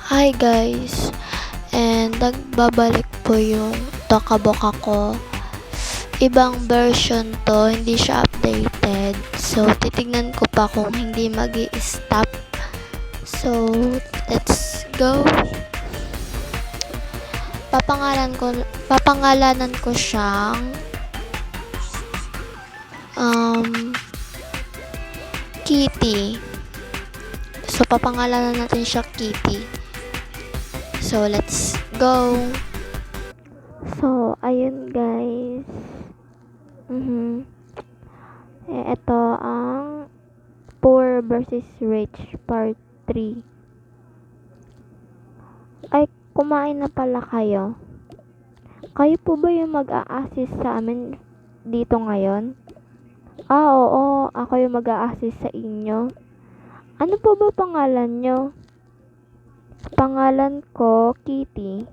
Hi guys, and nagbabalik po yung Tokaboka ko. Ibang version to, hindi siya updated. So, titignan ko pa kung hindi mag-i-stop. So, let's go. Papangalanan ko siyang Kitty. So, papangalanan natin siya Kitty. So, let's go. So, ayun guys. Ito ang Poor versus Rich Part 3. Ay, kumain na pala kayo. Kayo po ba yung mag-a-assist sa amin dito ngayon? Oo, ako yung mag-a-assist sa inyo. Ano po ba pangalan nyo? Pangalan ko, Kitty.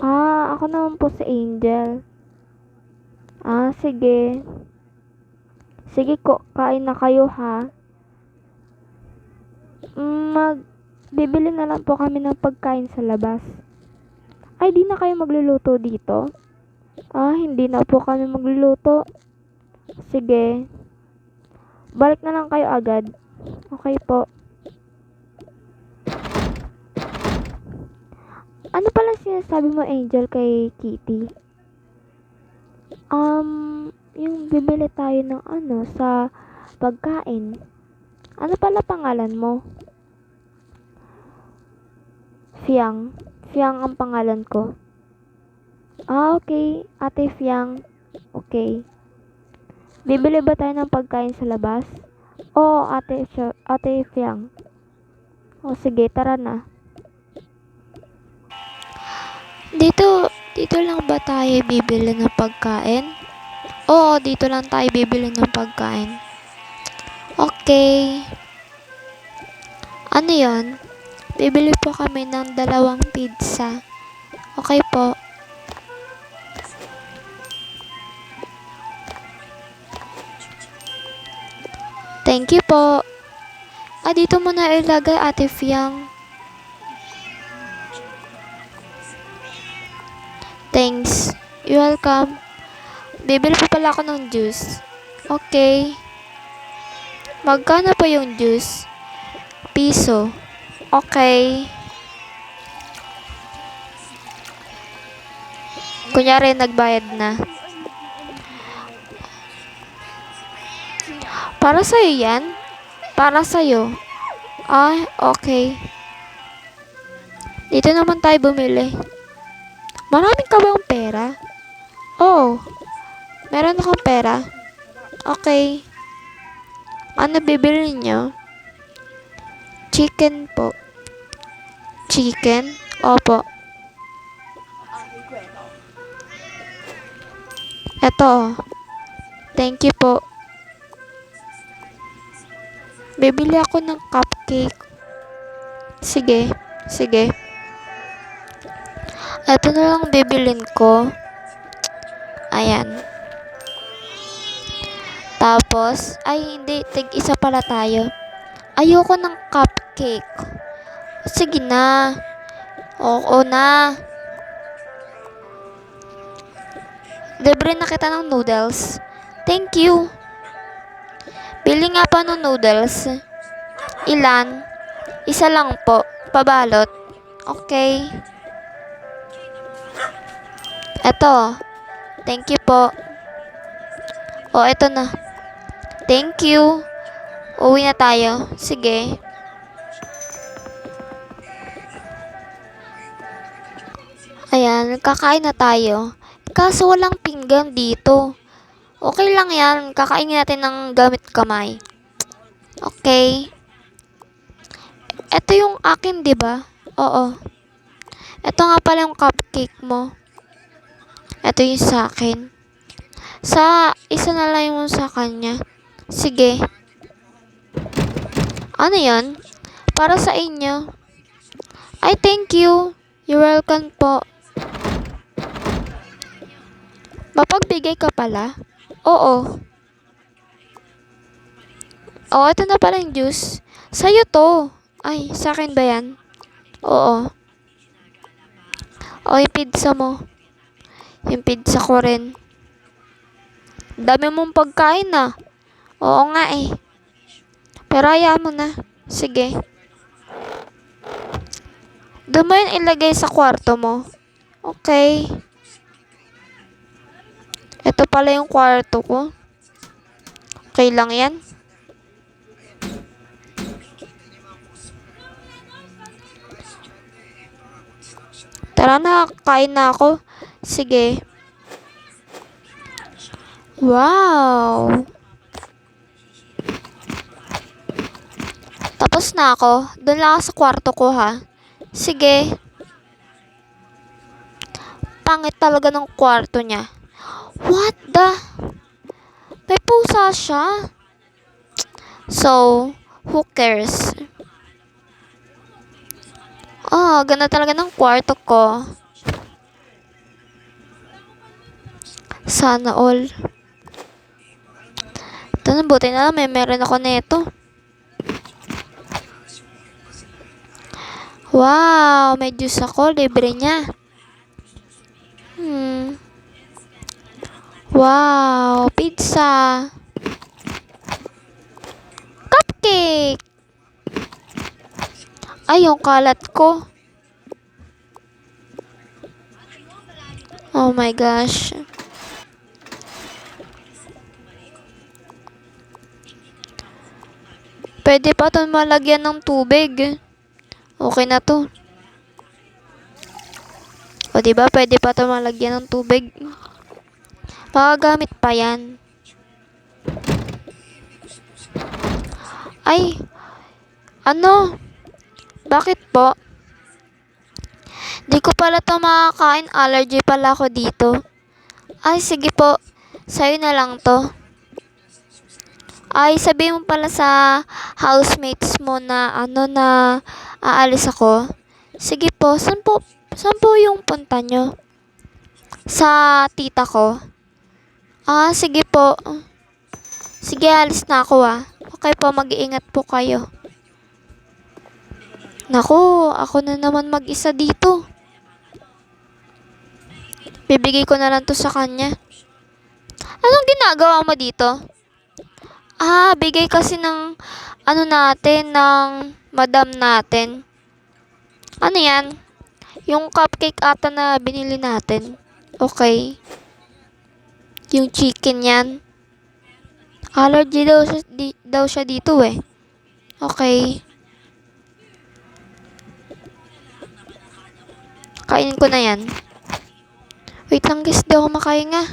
Ako naman po si Angel. Sige. Sige ko, kain na kayo ha. Bibili na lang po kami ng pagkain sa labas. Ay, di na kayo magluluto dito? Hindi na po kami magluluto. Sige. Balik na lang kayo agad. Okay po. Ano pala sinasabi mo, Angel, kay Kitty? Yung bibili tayo ng sa pagkain. Ano pala pangalan mo? Fiang. Fiang ang pangalan ko. Okay. Ate Fiang. Okay. Bibili ba tayo ng pagkain sa labas? Oo, Ate Fiang. Sige, tara na. Dito lang ba tayo bibili ng pagkain? Oo, dito lang tayo bibili ng pagkain. Okay. Ano yon? Bibili po kami ng 2 pizza. Okay po. Thank you po. Dito mo na ilagay, Ate Fiang. Thanks. You're welcome. Bibili pa pala ako ng juice. Okay. Magkano po yung juice? Piso. Okay. Kunyari, nagbayad na. Para sa'yo yan? Para sa'yo. Okay. Dito naman tayo bumili. Maraming ka bang pera? Oo. Meron akong pera. Okay. Ano bibili niyo? Chicken po. Chicken? Opo. Eto. Thank you po. Bibili ako ng cupcake. Sige. Ito na lang bibilin ko. Ayan. Tapos, hindi. Tig-isa pala tayo. Ayoko ng cupcake. Sige na. Oo na. Libre na kita ng noodles. Thank you. Bili nga pa ng noodles. Ilan? Isa lang po. Pabalot. Okay. Eto. Thank you po. Eto na. Thank you. Uwi na tayo. Sige. Ayan, kakain na tayo. Kaso walang pinggan dito. Okay lang yan. Kakainin natin ng gamit kamay. Okay. Ito yung akin, di ba? Oo. Ito nga pala yung cupcake mo. Ito yung sa akin. Isa na lang yung sa kanya. Sige. Ano yan? Para sa inyo. Thank you. You're welcome po. Mapagbigay ka pala? Oo. Ito na pala yung juice. Sa'yo to. Sa akin ba yan? Oo. O, yung pizza mo. Yung pizza ko rin. Dami mong pagkain na. Oo nga eh. Pero hayaan mo na. Sige. Doon mo yun ilagay sa kwarto mo. Okay. Ito pala yung kwarto ko. Okay lang yan. Tara na, kain na ako. Sige. Wow. Tapos na ako. Doon lang ako sa kwarto ko ha. Sige. Pangit talaga ng kwarto niya. What the? May pusa siya. So, who cares? Ganda talaga ng kwarto ko. Sana all. Ito na, buti na lang. Meron ako nito. Wow, may juice ako. Libre niya. Wow, pizza. Cupcake. Ay, yung kalat ko. Oh my gosh. Pwede pa ito malagyan ng tubig. Okay na to. O diba, pwede pa ito malagyan ng tubig. Magagamit pa yan. Ay, ano? Bakit po? Di ko pala ito makakain. Allergy pala ako dito. Ay, sige po. Sa'yo na lang to. Ay, sabihin mo pala sa housemates mo na na aalis ako. Sige po, saan po yung punta nyo? Sa tita ko. Sige po. Sige, alis na ako Okay po, mag-iingat po kayo. Naku, ako na naman mag-isa dito. Bibigay ko na lang to sa kanya. Anong ginagawa mo dito? Bigay kasi ng natin, ng madam natin. Ano yan? Yung cupcake ata na binili natin. Okay. Yung chicken yan. Allergy daw siya dito eh. Okay. Kainin ko na yan. Wait lang guys, di ako makahinga.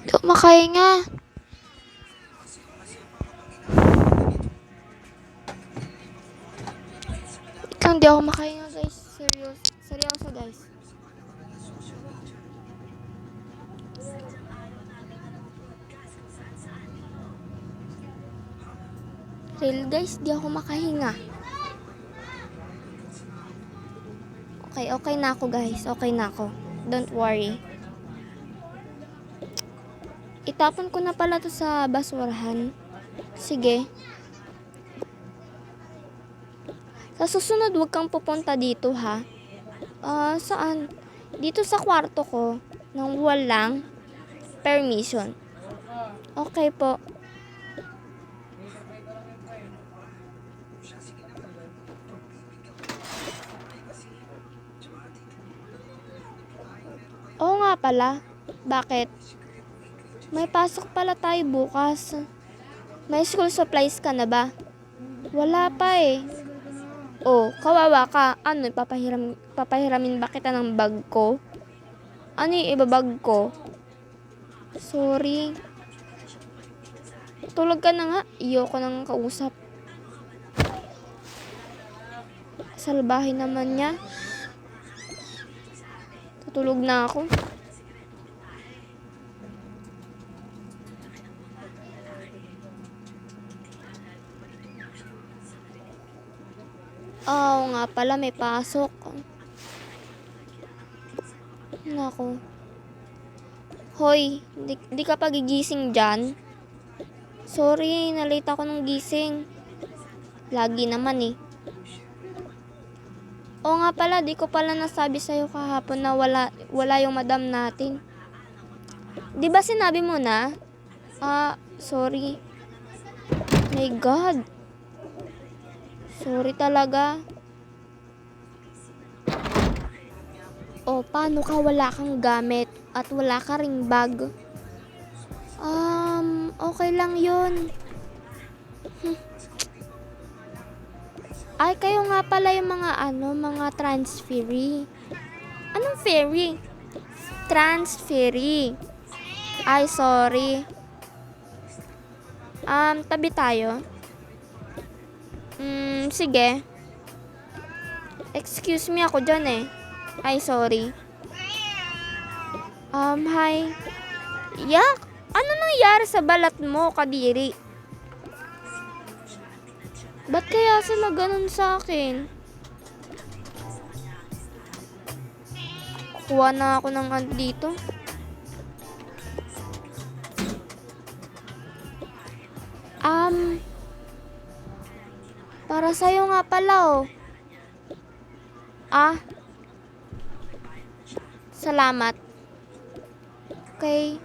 Di ako makahinga. Wait lang, di ako makahinga guys. Seryoso guys. Real guys, di ako makahinga. Okay na ako guys. Okay na ako. Don't worry. Itapon ko na pala to sa basurahan. Sige. Sa susunod, huwag kang pupunta dito ha. Saan? Dito sa kwarto ko. Nang walang permission. Okay po. Oo nga pala. Bakit? May pasok pala tayo bukas. May school supplies ka na ba? Wala pa eh. Kawawa ka. Ano, papahiramin ba kita ng bag ko? Ano yung ibabag ko? Sorry. Tulog ka na nga. Iyoko nang kausap. Salbahe naman niya. Tutulog na ako. Oo nga pala, may pasok. Nako. Hoy, di ka pa gigising dyan? Sorry, nalate ako ng gising. Lagi naman eh. Oo nga pala, di ko pala nasabi sa'yo kahapon na wala yung madam natin. Di ba sinabi mo na? Sorry. My God. Sorry talaga. Paano ka wala kang gamit at wala ka ring bag? Okay lang yun. Ay, kayo nga pala yung mga transferee. Anong ferry? Transferee. Ay, sorry. Tabi tayo. Sige. Excuse me, ako dyan eh. Ay, sorry. Hi. Yak, ano nangyari sa balat mo, Kadiri? Ba't kaya sila ganun sa akin? Kuha na ako ng dito. Para sa'yo nga pala oh. Salamat. Okay.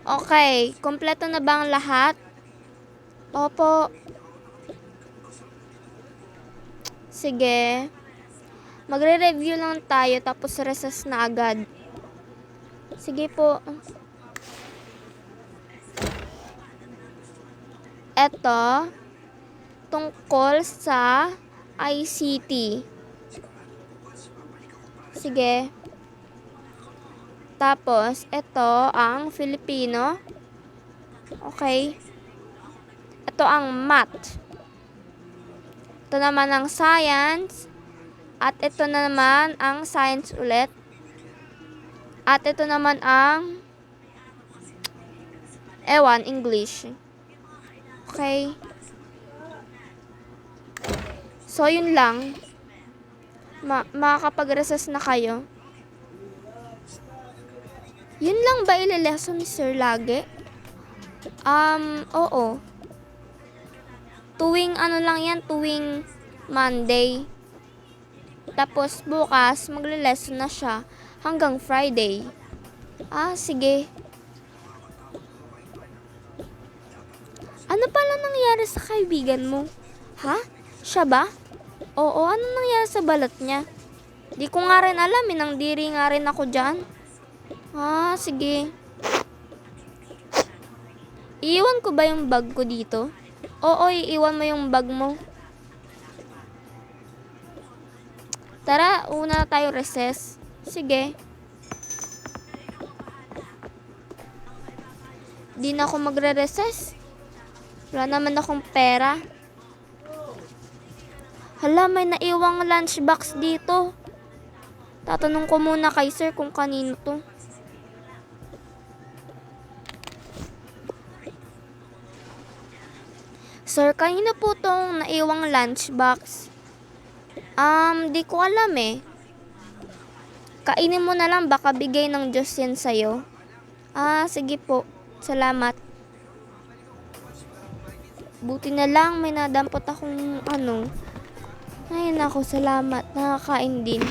Okay, kompleto na ba ang lahat? Opo. Sige. Magre-review lang tayo tapos recess na agad. Sige po. Eto, tungkol sa ICT. Sige. Tapos, ito ang Filipino. Okay. Ito ang math. Ito naman ang science. At ito naman ang science ulit. At ito naman ang English. Okay. So, yun lang. Makakapag-recess na kayo. Yun lang ba ililesson ni Sir lagi? Oo. Tuwing lang yan, tuwing Monday. Tapos bukas, magle-lesson na siya hanggang Friday. Sige. Ano pala nangyari sa kaibigan mo? Ha? Siya ba? Oo, ano nangyari sa balat niya? Di ko nga rin alam, diri nga rin ako dyan. Sige. Iiwan ko ba yung bag ko dito? Oo, iiwan mo yung bag mo. Tara, una tayo recess. Sige. Di na ako magre-recess. Wala naman akong pera. Hala, may naiwang lunchbox dito. Tatanong ko muna kay sir kung kanino to. Sir, kanino po tong naiwang lunchbox? Di ko alam eh. Kainin mo na lang, baka bigay ng Diyos yan sa'yo. Sige po. Salamat. Buti na lang, may nadampot akong Ay, nako, salamat. Nakakain din.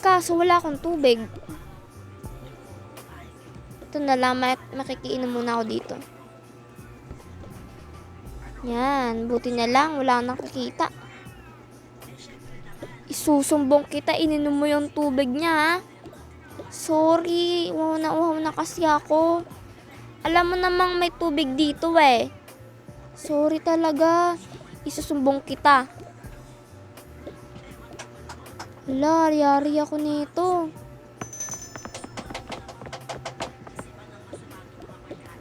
Kaso wala akong tubig. Ito na lang, makikiinom muna ako dito. Yan, buti na lang, wala akong nakikita. Isusumbong kita, ininom mo yung tubig niya, ha? Sorry, uhaw na kasi ako. Alam mo namang may tubig dito eh. Sorry talaga, isusumbong kita. Hala, yari ako nito.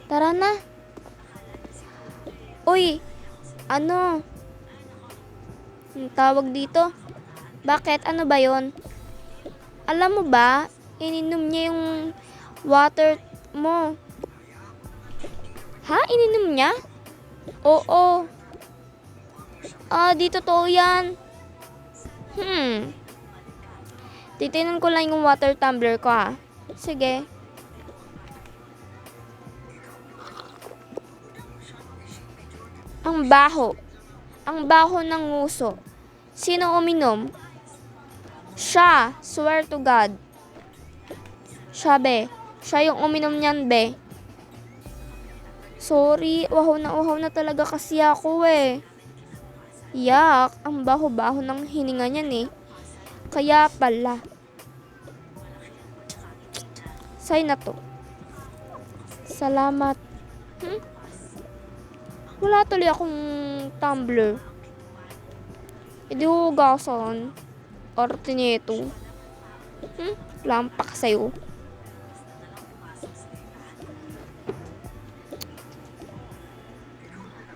Tara na. Uy, ang tawag dito? Bakit? Ano ba yon? Alam mo ba, ininom niya yung water mo. Ha? Ininom niya? Oo. Di totoo yan. Titinan ko lang yung water tumbler ko, ha. Sige. Ang baho. Ang baho ng nguso. Sino uminom? Siya. Swear to God. Siya, be. Siya yung uminom niyan, be. Sorry, uhaw na talaga kasi ako eh. Yak, ang baho-baho ng hininga niyan eh. Kaya pala. Say na to. Salamat. Wala tuloy akong tumbler. Hindi hugasan. Arte nito. Lampak sa'yo.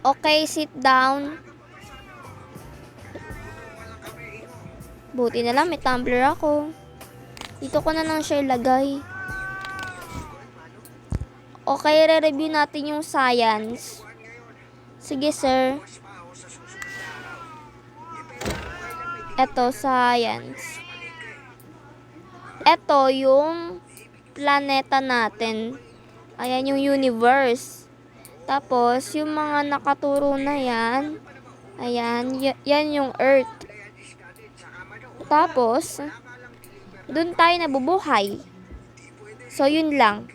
Okay, sit down. Buti na lang may tumbler ako. Dito ko na lang siya ilagay. Okay, re-review natin yung science. Sige, sir. Eto, science. Eto, yung planeta natin. Ayan yung universe. Tapos, yung mga nakaturo na yan, ayan, yan yung Earth. Tapos, dun tayo nabubuhay. So, yun lang.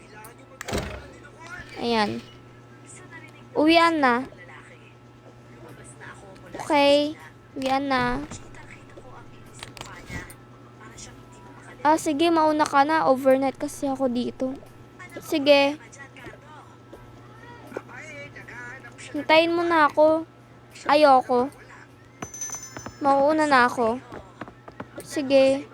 Ayan. Uwian na. Okay. Uwian na. Sige, mauna ka na. Overnight kasi ako dito. Sige. Hintayin mo na ako. Ayoko. Mauuna na ako. Sige.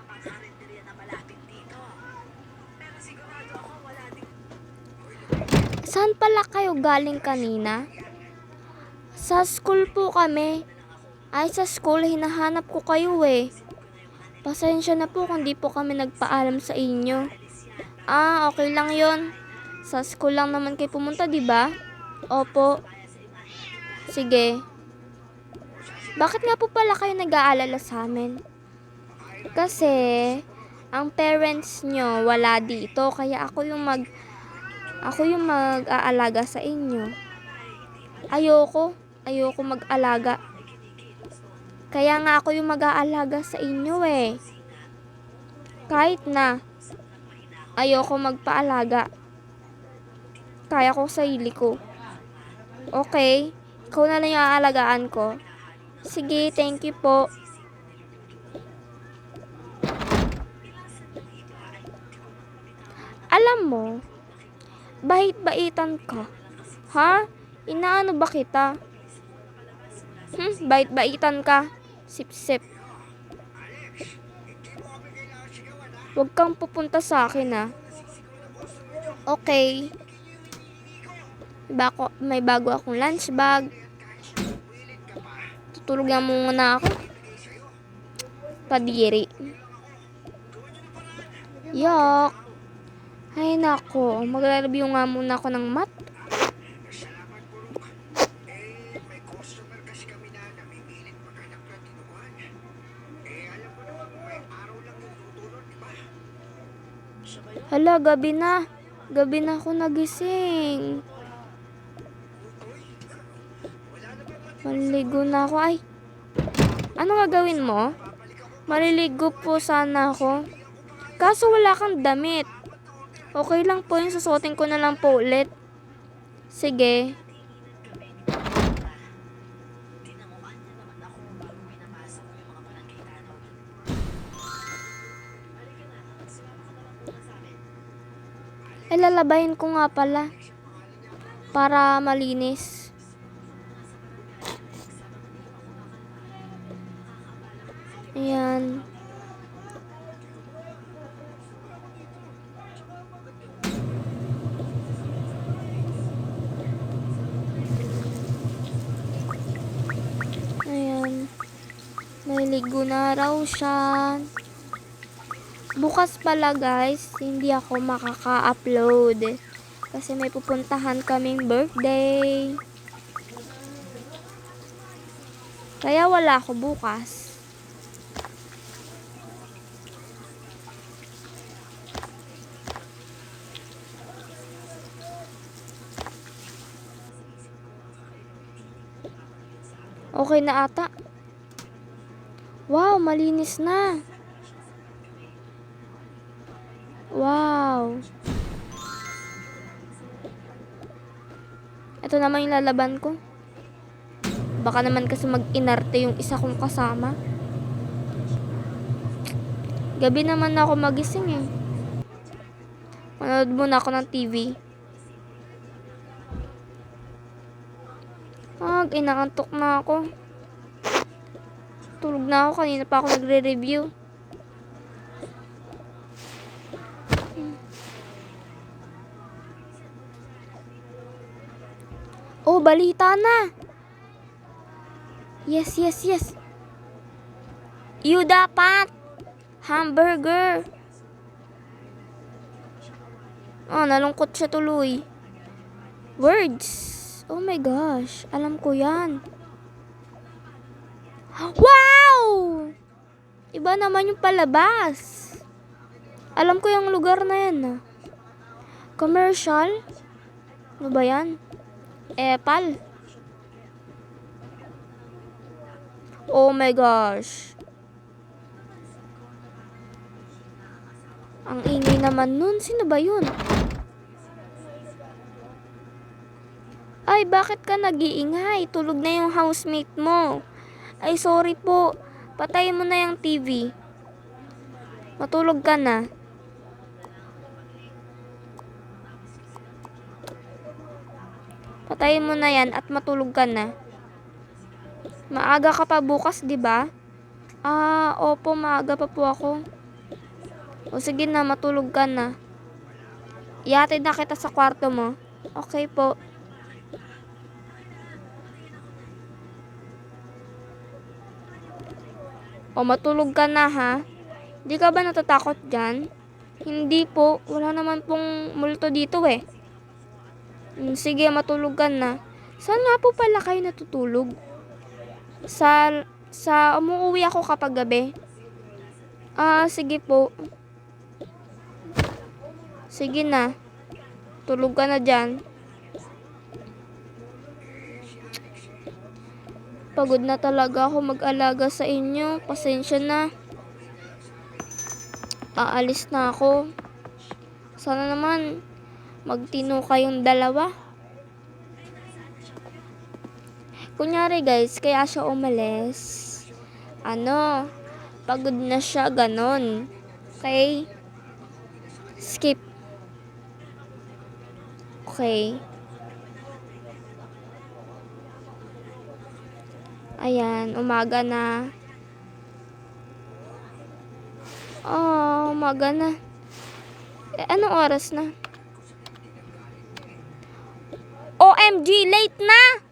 Saan pala kayo galing kanina? Sa school po kami. Ay, sa school, hinahanap ko kayo eh. Pasensya na po kung di po kami nagpaalam sa inyo. Okay lang yon. Sa school lang naman kayo pumunta, di ba? Opo. Sige. Bakit nga po pala kayo nag-aalala sa amin? Kasi, ang parents nyo wala dito, kaya ako yung mag-aalaga sa inyo. Ayoko mag-alaga. Kaya nga ako yung mag-aalaga sa inyo eh. Kahit na ayoko magpaalaga. Kaya ko sarili ko. Okay, ikaw na lang yung aalagaan ko. Sige, thank you po. Alam mo, bait-baitan ka. Ha? Inaano ba kita? Bait-baitan ka. Sip-sip. Huwag kang pupunta sa akin ha. Okay. May bago akong lunch bag. Tutulog na muna ako. Padiri. Yok. Ay nako, magre-review nga muna ako ng math. Hala, gabi na. Gabi na ako nagising. Maliligo na ako. Ay, ano gagawin mo? Maliligo po sana ako. Kaso wala kang damit. Okay lang po yung susuotin ko na lang po ulit. Sige. Lalabahin ko nga pala. Para malinis. Ayan. Ayan. Naligo na raw siya. Bukas pala guys, hindi ako makaka-upload. Kasi may pupuntahan kaming birthday. Kaya wala ako bukas. Okay na ata. Wow, malinis na. Wow. Ito naman yung lalaban ko. Baka naman kasi mag-inarte yung isa kong kasama. Gabi naman ako magising eh. Manood muna ako ng TV. Inaantok na ako. Tulog na ako. Kanina pa ako nagre-review. Oh, balita na. Yes. You dapat. Hamburger. Oh, nalungkot siya tuloy. Words. Oh my gosh. Alam ko yan. Wow! Iba naman yung palabas. Alam ko yung lugar na yan. Commercial? Ano ba yan? Epal. Oh my gosh. Ang ingay naman nun. Sino ba yun? Ay, bakit ka nag-iingay? Tulog na yung housemate mo. Ay, sorry po. Patayin mo na yung TV. Matulog ka na. Patayin mo na yan at matulog ka na. Maaga ka pa bukas, di ba? Opo, maaga pa po ako. O sige na, matulog ka na. Ihatid na kita sa kwarto mo. Okay po. O matulog ka na ha. Di ka ba natatakot dyan? Hindi po, wala naman pong multo dito eh. Sige, matulog ka na. Saan nga po pala kayo natutulog? Sa umuwi ako kapag gabi. Sige po. Sige na. Tulog ka na dyan. Pagod na talaga ako mag-alaga sa inyo. Pasensya na. Aalis na ako. Sana naman magtino kayong dalawa. Kunyari guys, kaya siya umalis. Pagod na siya, ganon. Okay? Skip. Okay. Ayan, umaga na. Umaga na. Anong oras na? OMG, late na!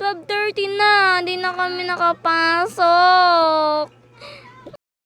12:30 na. Hindi na kami nakapasok.